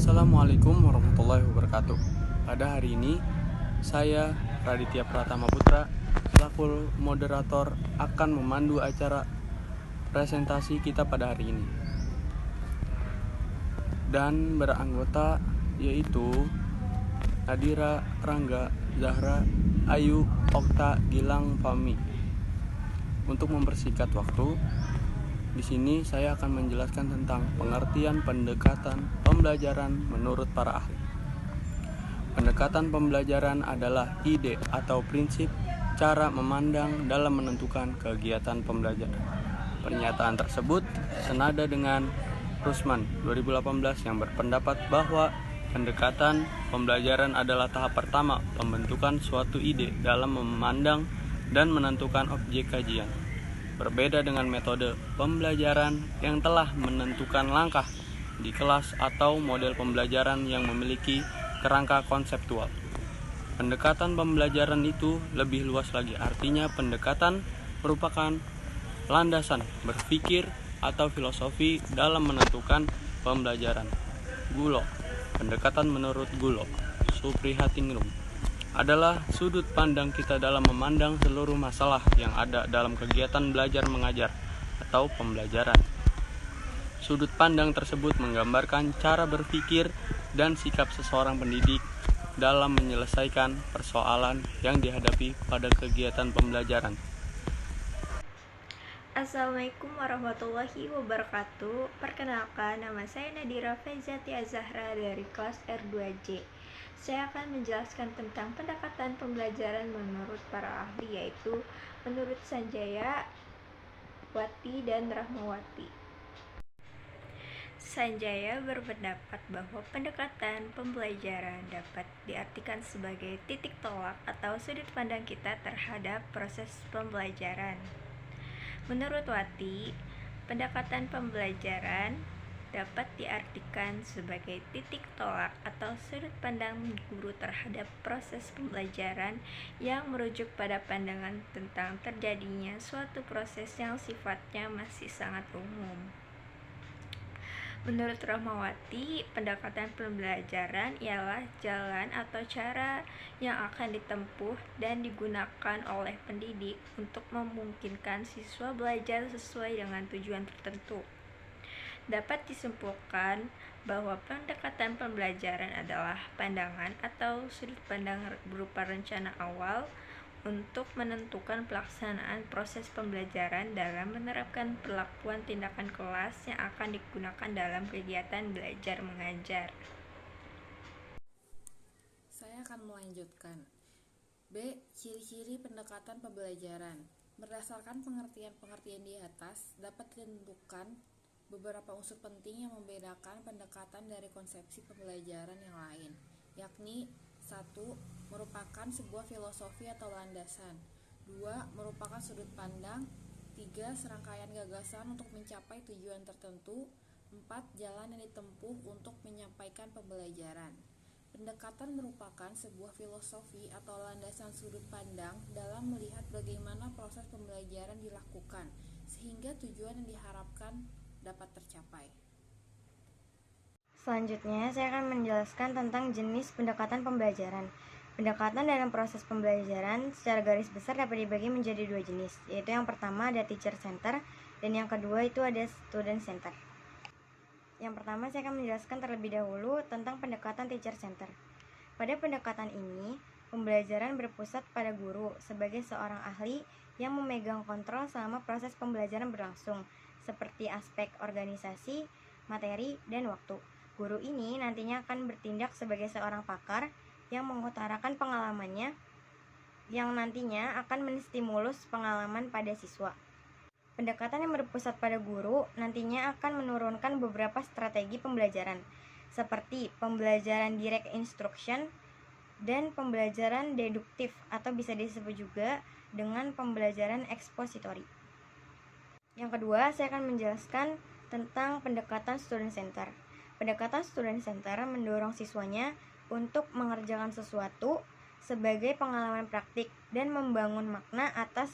Assalamualaikum warahmatullahi wabarakatuh. Pada hari ini, saya Raditya Pratama Putra selaku moderator akan memandu acara presentasi kita pada hari ini. Dan beranggota yaitu Nadira, Rangga, Zahra, Ayu, Okta, Gilang, Fami. Untuk mempersingkat waktu, di sini saya akan menjelaskan tentang pengertian pendekatan pembelajaran menurut para ahli. Pendekatan pembelajaran adalah ide atau prinsip cara memandang dalam menentukan kegiatan pembelajaran. Pernyataan tersebut senada dengan Rusman 2018 yang berpendapat bahwa pendekatan pembelajaran adalah tahap pertama pembentukan suatu ide dalam memandang dan menentukan objek kajian. Berbeda dengan metode pembelajaran yang telah menentukan langkah di kelas atau model pembelajaran yang memiliki kerangka konseptual. Pendekatan pembelajaran itu lebih luas lagi, artinya pendekatan merupakan landasan berpikir atau filosofi dalam menentukan pembelajaran. Gulo, pendekatan menurut Gulo, Suprihatingrum, adalah sudut pandang kita dalam memandang seluruh masalah yang ada dalam kegiatan belajar mengajar atau pembelajaran. Sudut pandang tersebut menggambarkan cara berpikir dan sikap seseorang pendidik dalam menyelesaikan persoalan yang dihadapi pada kegiatan pembelajaran. Assalamualaikum warahmatullahi wabarakatuh. Perkenalkan, nama saya Nadira Faizatia Zahra dari kelas R2J. Saya akan menjelaskan tentang pendekatan pembelajaran menurut para ahli, yaitu menurut Sanjaya, Wati, dan Rahmawati. Sanjaya berpendapat bahwa pendekatan pembelajaran dapat diartikan sebagai titik tolak atau sudut pandang kita terhadap proses pembelajaran. Menurut Wati, pendekatan pembelajaran dapat diartikan sebagai titik tolak atau sudut pandang guru terhadap proses pembelajaran yang merujuk pada pandangan tentang terjadinya suatu proses yang sifatnya masih sangat umum. Menurut Rahmawati, pendekatan pembelajaran ialah jalan atau cara yang akan ditempuh dan digunakan oleh pendidik untuk memungkinkan siswa belajar sesuai dengan tujuan tertentu. Dapat disimpulkan bahwa pendekatan pembelajaran adalah pandangan atau sudut pandang berupa rencana awal untuk menentukan pelaksanaan proses pembelajaran dalam menerapkan perlakuan tindakan kelas yang akan digunakan dalam kegiatan belajar mengajar. Saya akan melanjutkan. B. Ciri-ciri pendekatan pembelajaran. Berdasarkan pengertian-pengertian di atas, dapat ditentukan beberapa unsur penting yang membedakan pendekatan dari konsepsi pembelajaran yang lain, yakni 1. Merupakan sebuah filosofi atau landasan. 2. Merupakan sudut pandang. 3. Serangkaian gagasan untuk mencapai tujuan tertentu. 4. Jalan yang ditempuh untuk menyampaikan pembelajaran. Pendekatan merupakan sebuah filosofi atau landasan sudut pandang dalam melihat bagaimana proses pembelajaran dilakukan, sehingga tujuan yang diharapkan dapat tercapai. Selanjutnya, saya akan menjelaskan tentang jenis pendekatan pembelajaran. Pendekatan dalam proses pembelajaran secara garis besar dapat dibagi menjadi dua jenis, yaitu yang pertama ada teacher center dan yang kedua itu ada student center. Yang pertama, saya akan menjelaskan terlebih dahulu tentang pendekatan teacher center. Pada pendekatan ini, pembelajaran berpusat pada guru sebagai seorang ahli yang memegang kontrol selama proses pembelajaran berlangsung, seperti aspek organisasi, materi, dan waktu. Guru ini nantinya akan bertindak sebagai seorang pakar yang mengutarakan pengalamannya yang nantinya akan menstimulus pengalaman pada siswa. Pendekatan yang berpusat pada guru nantinya akan menurunkan beberapa strategi pembelajaran, seperti pembelajaran direct instruction dan pembelajaran deduktif atau bisa disebut juga dengan pembelajaran ekspositori. Yang kedua, saya akan menjelaskan tentang pendekatan student center. Pendekatan student center mendorong siswanya untuk mengerjakan sesuatu sebagai pengalaman praktik dan membangun makna atas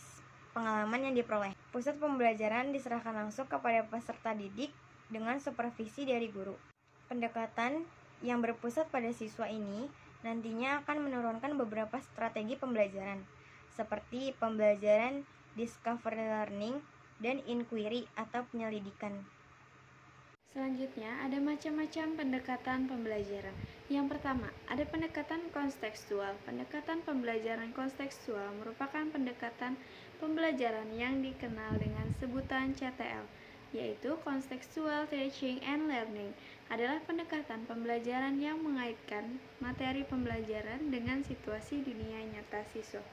pengalaman yang diperoleh. Pusat pembelajaran diserahkan langsung kepada peserta didik dengan supervisi dari guru. Pendekatan yang berpusat pada siswa ini nantinya akan menurunkan beberapa strategi pembelajaran, seperti pembelajaran discovery learning dan inquiry atau penyelidikan. Selanjutnya, ada macam-macam pendekatan pembelajaran. Yang pertama, ada pendekatan kontekstual. Pendekatan pembelajaran kontekstual merupakan pendekatan pembelajaran yang dikenal dengan sebutan CTL, yaitu Contextual Teaching and Learning. Adalah pendekatan pembelajaran yang mengaitkan materi pembelajaran dengan situasi dunia nyata siswa.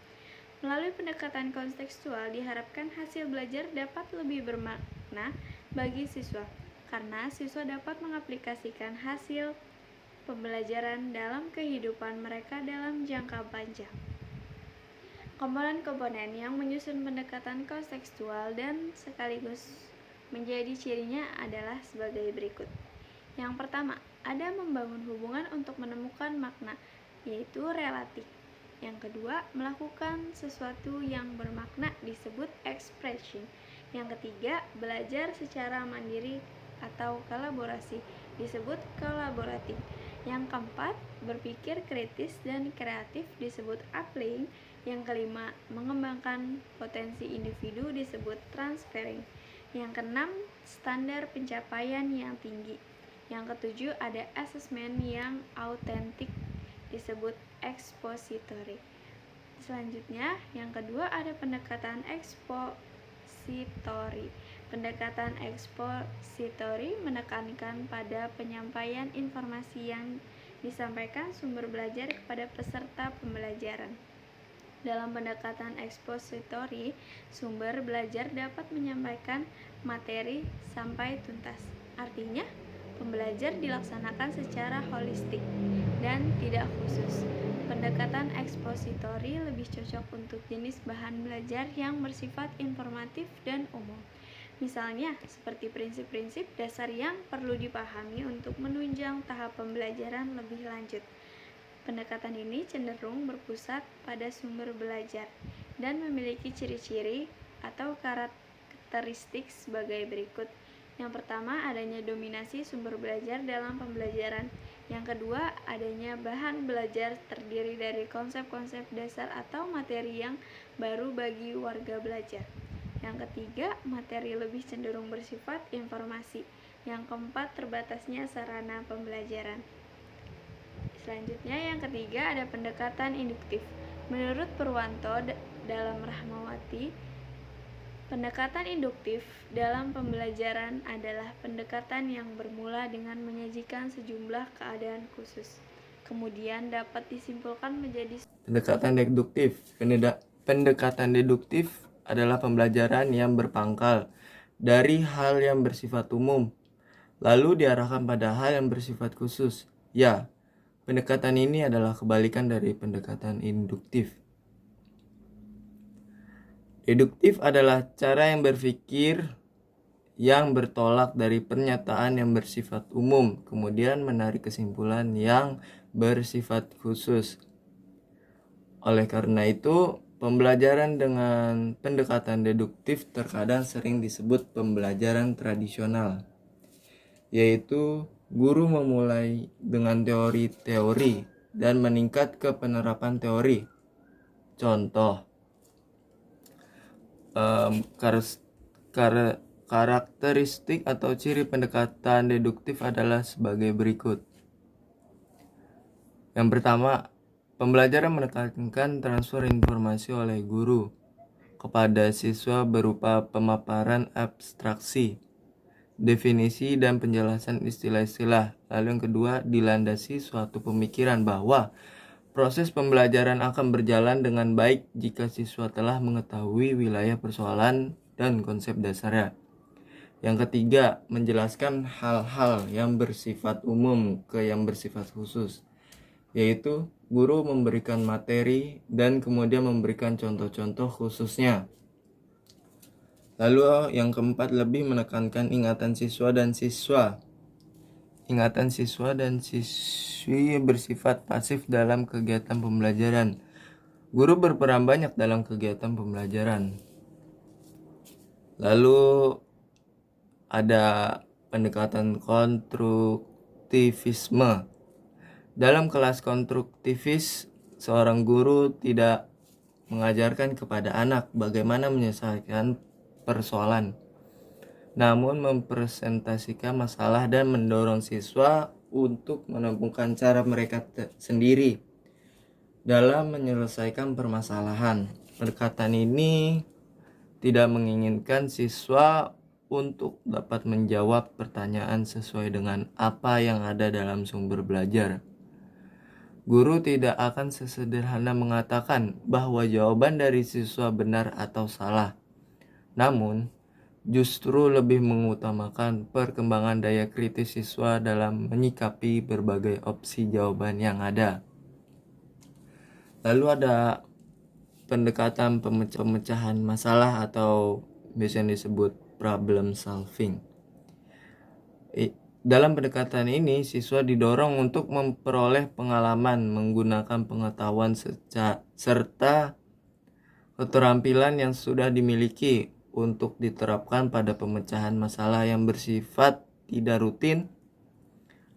Melalui pendekatan kontekstual diharapkan hasil belajar dapat lebih bermakna bagi siswa, karena siswa dapat mengaplikasikan hasil pembelajaran dalam kehidupan mereka dalam jangka panjang. Komponen-komponen yang menyusun pendekatan kontekstual dan sekaligus menjadi cirinya adalah sebagai berikut. Yang pertama, ada membangun hubungan untuk menemukan makna, yaitu relatif. Yang kedua, melakukan sesuatu yang bermakna disebut expression. Yang ketiga, belajar secara mandiri atau kolaborasi disebut kolaboratif. Yang keempat, berpikir kritis dan kreatif disebut applying. Yang kelima, mengembangkan potensi individu disebut transferring. Yang keenam, standar pencapaian yang tinggi. Yang ketujuh, ada assessment yang autentik disebut expository. Selanjutnya, yang kedua ada pendekatan expository. Pendekatan expository menekankan pada penyampaian informasi yang disampaikan sumber belajar kepada peserta pembelajaran. Dalam pendekatan expository, sumber belajar dapat menyampaikan materi sampai tuntas. Artinya, pembelajar dilaksanakan secara holistik dan tidak khusus. Pendekatan expository lebih cocok untuk jenis bahan belajar yang bersifat informatif dan umum. Misalnya, seperti prinsip-prinsip dasar yang perlu dipahami untuk menunjang tahap pembelajaran lebih lanjut. Pendekatan ini cenderung berpusat pada sumber belajar dan memiliki ciri-ciri atau karakteristik sebagai berikut. Yang pertama, adanya dominasi sumber belajar dalam pembelajaran. Yang kedua, adanya bahan belajar terdiri dari konsep-konsep dasar atau materi yang baru bagi warga belajar. Yang ketiga, materi lebih cenderung bersifat informasi. Yang keempat, terbatasnya sarana pembelajaran. Selanjutnya, yang ketiga ada pendekatan induktif. Menurut Purwanto dalam Rahmawati, pendekatan induktif dalam pembelajaran adalah pendekatan yang bermula dengan menyajikan sejumlah keadaan khusus. Kemudian dapat disimpulkan menjadi Pendekatan deduktif. Pendekatan deduktif adalah pembelajaran yang berpangkal dari hal yang bersifat umum, lalu diarahkan pada hal yang bersifat khusus. Ya, pendekatan ini adalah kebalikan dari pendekatan induktif. Deduktif adalah cara yang berpikir yang bertolak dari pernyataan yang bersifat umum, kemudian menarik kesimpulan yang bersifat khusus. Oleh karena itu, pembelajaran dengan pendekatan deduktif terkadang sering disebut pembelajaran tradisional, yaitu guru memulai dengan teori-teori dan meningkat ke penerapan teori. Contoh, karakteristik atau ciri pendekatan deduktif adalah sebagai berikut. Yang pertama, pembelajaran menekankan transfer informasi oleh guru kepada siswa berupa pemaparan abstraksi, definisi dan penjelasan istilah-istilah. Lalu yang kedua, dilandasi suatu pemikiran bahwa proses pembelajaran akan berjalan dengan baik jika siswa telah mengetahui wilayah persoalan dan konsep dasarnya. Yang ketiga, menjelaskan hal-hal yang bersifat umum ke yang bersifat khusus, yaitu guru memberikan materi dan kemudian memberikan contoh-contoh khususnya. Lalu yang keempat, lebih menekankan ingatan siswa dan siswa. Ingatan siswa dan siswi bersifat pasif dalam kegiatan pembelajaran. Guru berperan banyak dalam kegiatan pembelajaran. Lalu ada pendekatan konstruktivisme. Dalam kelas konstruktivis, seorang guru tidak mengajarkan kepada anak bagaimana menyelesaikan persoalan, namun mempresentasikan masalah dan mendorong siswa untuk menemukan cara mereka sendiri dalam menyelesaikan permasalahan. Pendekatan ini tidak menginginkan siswa untuk dapat menjawab pertanyaan sesuai dengan apa yang ada dalam sumber belajar. Guru tidak akan sesederhana mengatakan bahwa jawaban dari siswa benar atau salah, namun justru lebih mengutamakan perkembangan daya kritis siswa dalam menyikapi berbagai opsi jawaban yang ada. Lalu ada pendekatan pemecahan masalah atau biasanya disebut problem solving. Dalam pendekatan ini, siswa didorong untuk memperoleh pengalaman menggunakan pengetahuan serta keterampilan yang sudah dimiliki untuk diterapkan pada pemecahan masalah yang bersifat tidak rutin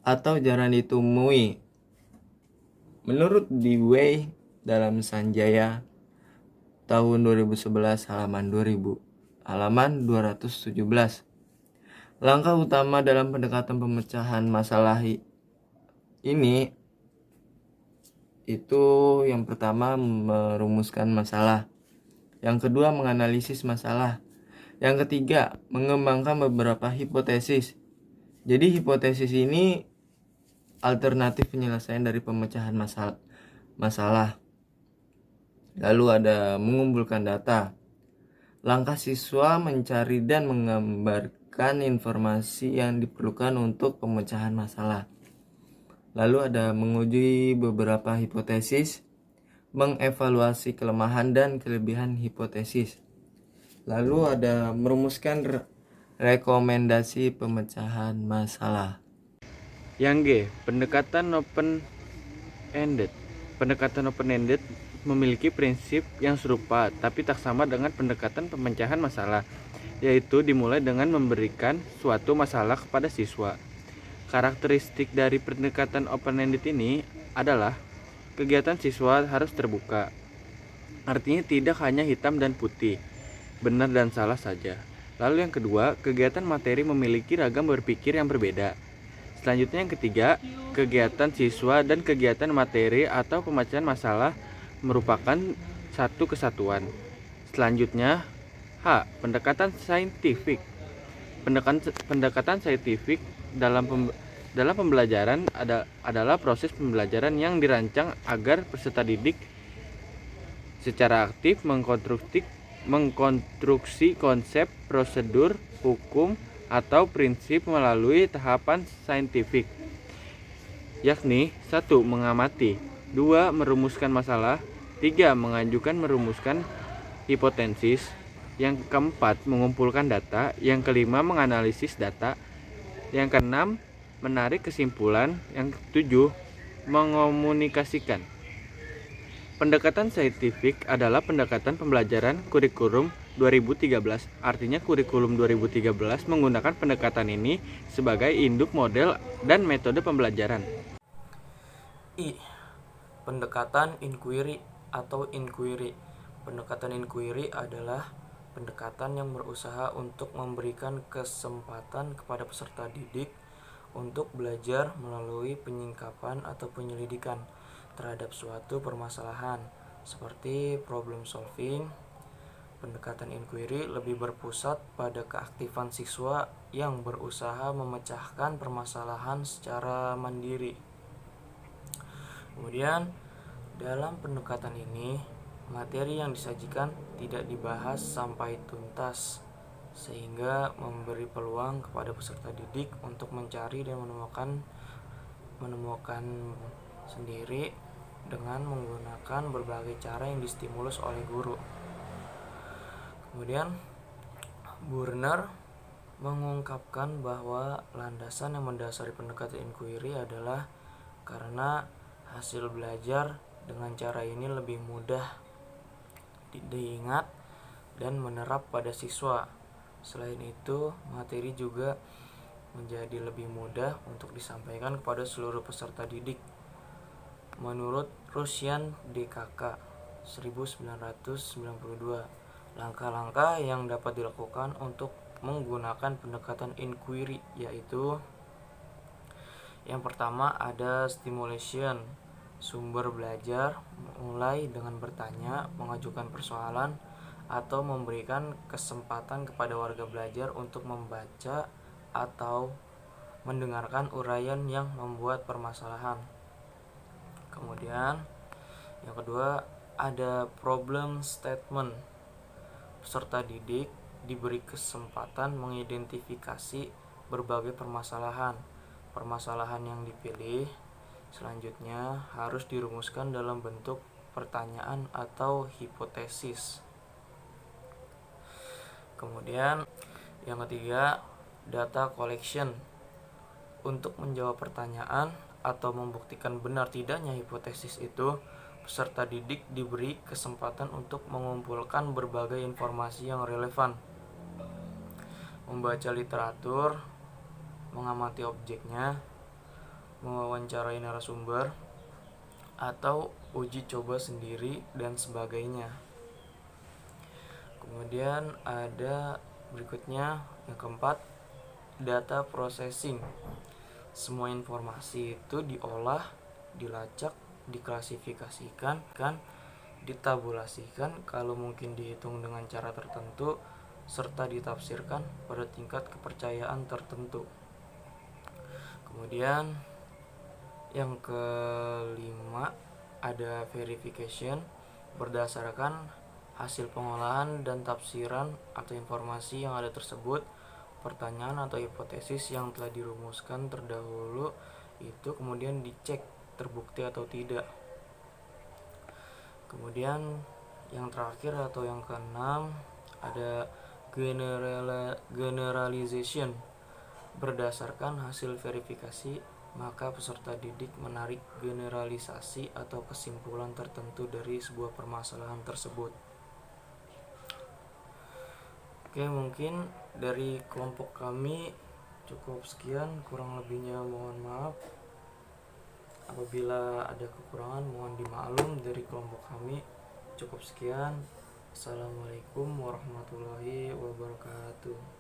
atau jarang ditemui. Menurut Dewey dalam Sanjaya tahun 2011 halaman 217. Langkah utama dalam pendekatan pemecahan masalah ini itu yang pertama merumuskan masalah, yang kedua menganalisis masalah, yang ketiga mengembangkan beberapa hipotesis. Jadi hipotesis ini alternatif penyelesaian dari pemecahan masalah. Lalu ada mengumpulkan data. Langkah siswa mencari dan menggambarkan informasi yang diperlukan untuk pemecahan masalah. Lalu ada menguji beberapa hipotesis, mengevaluasi kelemahan dan kelebihan hipotesis. Lalu ada merumuskan rekomendasi pemecahan masalah. Yang G, pendekatan open-ended. Pendekatan open-ended memiliki prinsip yang serupa tapi tak sama dengan pendekatan pemecahan masalah, yaitu dimulai dengan memberikan suatu masalah kepada siswa. Karakteristik dari pendekatan open-ended ini adalah kegiatan siswa harus terbuka. Artinya tidak hanya hitam dan putih, benar dan salah saja. Lalu yang kedua, kegiatan materi memiliki ragam berpikir yang berbeda. Selanjutnya yang ketiga, kegiatan siswa dan kegiatan materi atau pemecahan masalah merupakan satu kesatuan. Selanjutnya H. Pendekatan saintifik. Pendekatan saintifik dalam pembelajaran adalah proses pembelajaran yang dirancang agar peserta didik secara aktif mengkonstruksi konsep, prosedur, hukum, atau prinsip melalui tahapan saintifik, yakni 1. Mengamati, 2. Merumuskan masalah, 3. Merumuskan hipotesis, yang keempat mengumpulkan data, yang kelima menganalisis data, yang keenam menarik kesimpulan, yang ketujuh mengomunikasikan. Pendekatan saintifik adalah pendekatan pembelajaran kurikulum 2013. Artinya kurikulum 2013 menggunakan pendekatan ini sebagai induk model dan metode pembelajaran. I. Pendekatan inquiry atau inquiry. Pendekatan inquiry adalah pendekatan yang berusaha untuk memberikan kesempatan kepada peserta didik untuk belajar melalui penyingkapan atau penyelidikan terhadap suatu permasalahan seperti problem solving. Pendekatan inquiry lebih berpusat pada keaktifan siswa yang berusaha memecahkan permasalahan secara mandiri. Kemudian, dalam pendekatan ini, materi yang disajikan tidak dibahas sampai tuntas, sehingga memberi peluang kepada peserta didik untuk mencari dan menemukan sendiri dengan menggunakan berbagai cara yang distimulus oleh guru. Kemudian Burner mengungkapkan bahwa landasan yang mendasari pendekatan inquiry adalah karena hasil belajar dengan cara ini lebih mudah diingat dan menerap pada siswa. Selain itu, materi juga menjadi lebih mudah untuk disampaikan kepada seluruh peserta didik. Menurut Rusian DKK 1992, langkah-langkah yang dapat dilakukan untuk menggunakan pendekatan inquiry yaitu yang pertama ada stimulation, sumber belajar mulai dengan bertanya, mengajukan persoalan, atau memberikan kesempatan kepada warga belajar untuk membaca atau mendengarkan uraian yang membuat permasalahan. Kemudian yang kedua ada problem statement. Peserta didik diberi kesempatan mengidentifikasi berbagai permasalahan. Permasalahan yang dipilih selanjutnya harus dirumuskan dalam bentuk pertanyaan atau hipotesis. Kemudian yang ketiga, data collection. Untuk menjawab pertanyaan atau membuktikan benar tidaknya hipotesis itu, peserta didik diberi kesempatan untuk mengumpulkan berbagai informasi yang relevan, membaca literatur, mengamati objeknya, mewawancarai narasumber, atau uji coba sendiri dan sebagainya. Kemudian ada berikutnya yang keempat, data processing. Semua informasi itu diolah, dilacak, diklasifikasikan, ditabulasikan, kalau mungkin dihitung dengan cara tertentu, serta ditafsirkan pada tingkat kepercayaan tertentu. Kemudian yang kelima ada verification. Berdasarkan hasil pengolahan dan tafsiran atau informasi yang ada tersebut, pertanyaan atau hipotesis yang telah dirumuskan terdahulu itu kemudian dicek terbukti atau tidak. Kemudian yang terakhir atau yang keenam ada generalization. Berdasarkan hasil verifikasi, maka peserta didik menarik generalisasi atau kesimpulan tertentu dari sebuah permasalahan tersebut. Oke, mungkin dari kelompok kami cukup sekian, kurang lebihnya mohon maaf. Apabila ada kekurangan mohon dimaklum dari kelompok kami. Cukup sekian. Assalamualaikum warahmatullahi wabarakatuh.